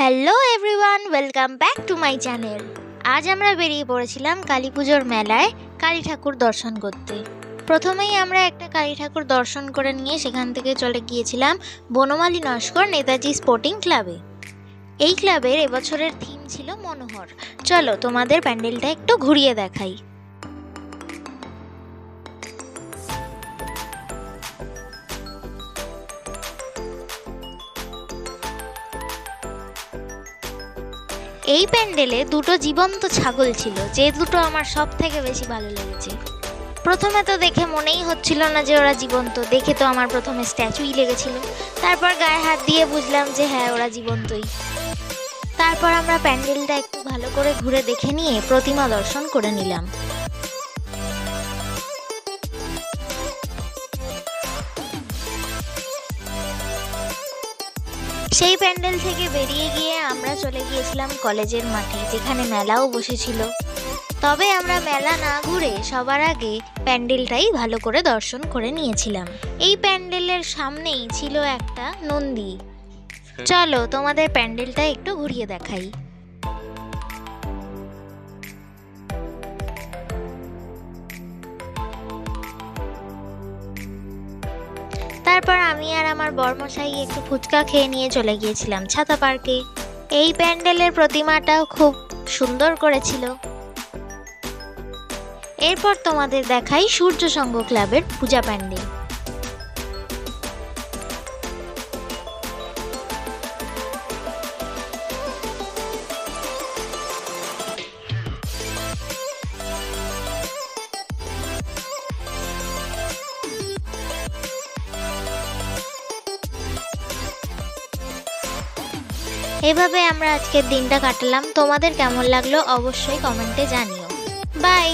Hello everyone, welcome back to my channel. আজ আমরা বেরিয়ে পড়েছিলাম কালী পুজোর মেলায় কালী ঠাকুর দর্শন করতে। প্রথমেই আমরা একটা কালী ঠাকুর দর্শন করে নিয়ে সেখান থেকে চলে গিয়েছিলাম বনমালী নস্কর নেতাজি স্পোর্টিং ক্লাবে। এই ক্লাবের এবছরের থিম ছিল মনোহর। চলো তোমাদের প্যান্ডেলটা একটু ঘুরিয়ে দেখাই। এই প্যান্ডেলে দুটো জীবন্ত ছাগল ছিল, যে দুটো আমার সব থেকে বেশি ভালো লেগেছে। প্রথমে তো দেখে মনেই হচ্ছিল না যে ওরা জীবন্ত, দেখে তো আমার প্রথমে স্ট্যাচুই লেগেছিল। তারপর গায়ে হাত দিয়ে বুঝলাম যে হ্যাঁ, ওরা জীবন্তই। তারপর আমরা প্যান্ডেলটা একটু ভালো করে ঘুরে দেখে নিয়ে প্রতিমা দর্শন করে নিলাম। সেই প্যান্ডেল থেকে বেরিয়ে গিয়ে আমরা চলে গিয়েছিলাম কলেজের মাঠে, যেখানে মেলাও বসেছিল। তবে আমরা মেলা না ঘুরে সবার আগে প্যান্ডেলটাই ভালো করে দর্শন করে নিয়েছিলাম। এই প্যান্ডেলের সামনেই ছিল একটা নন্দী। চলো তোমাদের প্যান্ডেলটা একটু ঘুরিয়ে দেখাই। তারপর আমি আর আমার বরমশাই একটু ফুচকা খেয়ে নিয়ে চলে গিয়েছিলাম ছাতা পার্কে। এই প্যান্ডেলের প্রতিমাটাও খুব সুন্দর করেছিল। এরপর তোমাদের দেখাই সূর্য সংঘ ক্লাবের পূজা প্যান্ডেল। এভাবে আমরা আজকের দিনটা কাটালাম। তোমাদের কেমন লাগলো অবশ্যই কমেন্টে জানিও। বাই।